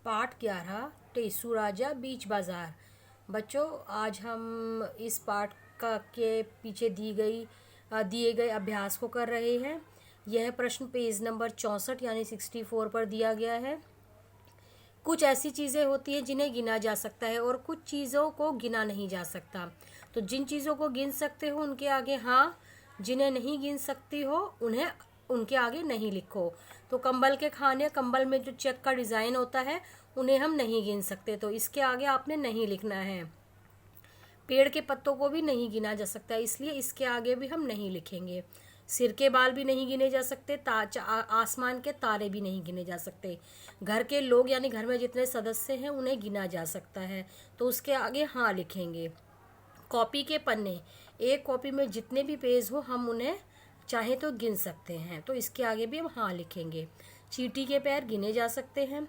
पाठ 11 टेसू राजा बीच बाज़ार। बच्चों, आज हम इस पाठ के पीछे दिए गए अभ्यास को कर रहे हैं। यह प्रश्न पेज नंबर 64 यानी 64 पर दिया गया है। कुछ ऐसी चीज़ें होती हैं जिन्हें गिना जा सकता है और कुछ चीज़ों को गिना नहीं जा सकता। तो जिन चीज़ों को गिन सकते हो उनके आगे हाँ, जिन्हें नहीं गिन सकती हो उन्हें उनके आगे नहीं लिखो। तो कंबल के खाने, कंबल में जो चेक का डिज़ाइन होता है उन्हें हम नहीं गिन सकते, तो इसके आगे आपने नहीं लिखना है। पेड़ के पत्तों को भी नहीं गिना जा सकता, इसलिए इसके आगे भी हम नहीं लिखेंगे। सिर के बाल भी नहीं गिने जा सकते, आसमान के तारे भी नहीं गिने जा सकते। घर के लोग यानी घर में जितने सदस्य हैं उन्हें गिना जा सकता है, तो उसके आगे हाँ लिखेंगे। कॉपी के पन्ने, एक कॉपी में जितने भी पेज हो हम उन्हें चाहे तो गिन सकते हैं, तो इसके आगे भी हम हाँ लिखेंगे। चींटी के पैर गिने जा सकते हैं।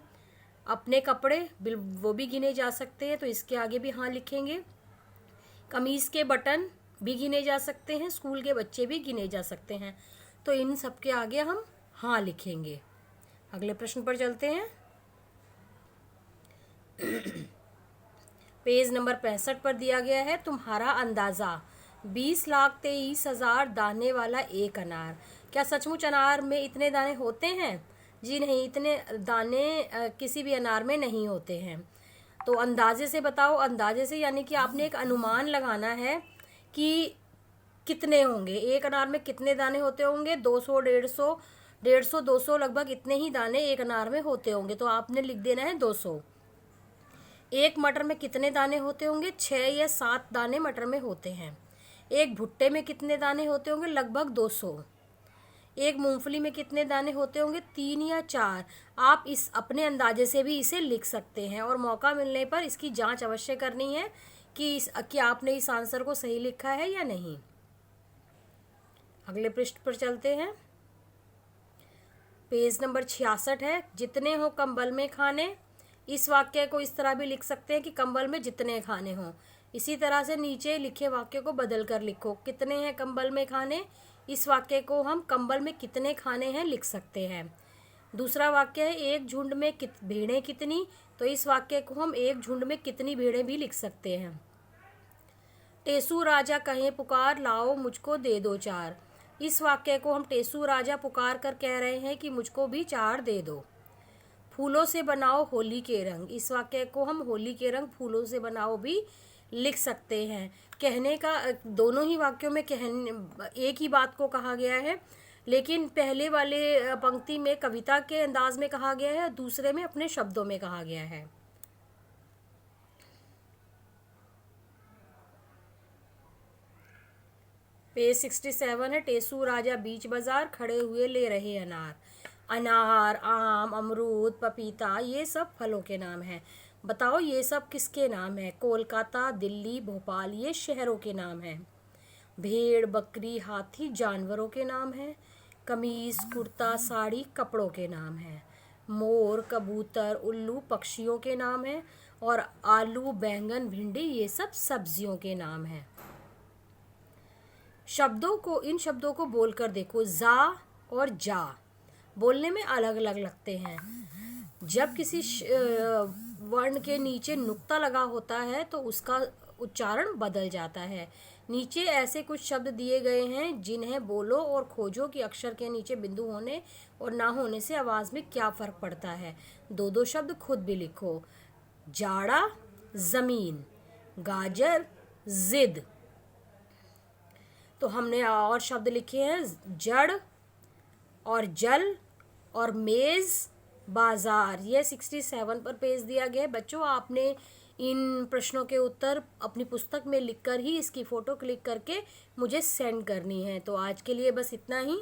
अपने कपड़े वो भी गिने जा सकते हैं, तो इसके आगे भी हाँ लिखेंगे। कमीज़ के बटन भी गिने जा सकते हैं, स्कूल के बच्चे भी गिने जा सकते हैं, तो इन सब के आगे हम हाँ लिखेंगे। अगले प्रश्न पर चलते हैं। पेज नंबर 65 पर दिया गया है, तुम्हारा अंदाज़ा 20,23,000 दाने वाला एक अनार। क्या सचमुच अनार में इतने दाने होते हैं? जी नहीं, इतने दाने किसी भी अनार में नहीं होते हैं। तो अंदाजे से बताओ। अंदाजे से यानी कि आपने एक अनुमान लगाना है कि कितने होंगे, एक अनार में कितने दाने होते होंगे। 200, 150, 200 लगभग इतने ही दाने एक अनार में होते होंगे, तो आपने लिख देना है 200। एक मटर में कितने दाने होते होंगे? 6 या 7 दाने मटर में होते हैं। एक भुट्टे में कितने दाने होते होंगे? लगभग 200। एक मूंगफली में कितने दाने होते होंगे? 3 या 4। आप इस अपने अंदाजे से भी इसे लिख सकते हैं और मौका मिलने पर इसकी जांच अवश्य करनी है कि आपने इस आंसर को सही लिखा है या नहीं। अगले पृष्ठ पर चलते हैं। पेज नंबर 66 है, जितने हो कंबल में खाने। इस वाक्य को इस तरह भी लिख सकते हैं कि कंबल में जितने खाने हों। इसी तरह से नीचे लिखे वाक्य को बदल कर लिखो, कितने हैं कंबल में खाने। इस वाक्य को हम कंबल में कितने खाने हैं लिख सकते हैं। दूसरा वाक्य है, एक झुंड में भेड़ें कितनी, तो इस वाक्य को हम एक झुंड में कितनी भेड़ें भी लिख सकते हैं। टेसू राजा कहें पुकार, लाओ मुझको दे दो 4। इस वाक्य को हम टेसू राजा पुकार कर कह रहे हैं कि मुझको भी 4 दे दो। फूलों से बनाओ होली के रंग। इस वाक्य को हम होली के रंग फूलों से बनाओ भी लिख सकते हैं। कहने का दोनों ही वाक्यों में एक ही बात को कहा गया है, लेकिन पहले वाले पंक्ति में कविता के अंदाज में कहा गया है, दूसरे में अपने शब्दों में कहा गया है। पेज 67 है, टेसू राजा बीच बाजार खड़े हुए ले रहे अनार। अनार, आम, अमरूद, पपीता ये सब फलों के नाम हैं। बताओ ये सब किसके नाम है? कोलकाता, दिल्ली, भोपाल ये शहरों के नाम हैं। भेड़, बकरी, हाथी जानवरों के नाम हैं। कमीज, कुर्ता, साड़ी कपड़ों के नाम हैं। मोर, कबूतर, उल्लू पक्षियों के नाम हैं। और आलू, बैंगन, भिंडी ये सब सब्जियों के नाम हैं। इन शब्दों को बोलकर देखो। जा और जा बोलने में अलग अलग लगते हैं। जब किसी वर्ण के नीचे नुक्ता लगा होता है तो उसका उच्चारण बदल जाता है। नीचे ऐसे कुछ शब्द दिए गए हैं जिन्हें बोलो और खोजो कि अक्षर के नीचे बिंदु होने और ना होने से आवाज़ में क्या फ़र्क पड़ता है। 2-2 शब्द खुद भी लिखो। जाड़ा, ज़मीन। गाजर, जिद। तो हमने और शब्द लिखे हैं, जड़ और जल और मेज़, बाज़ार। ये 67 पर पेज दिया गया है। बच्चों, आपने इन प्रश्नों के उत्तर अपनी पुस्तक में लिखकर ही इसकी फ़ोटो क्लिक करके मुझे सेंड करनी है। तो आज के लिए बस इतना ही।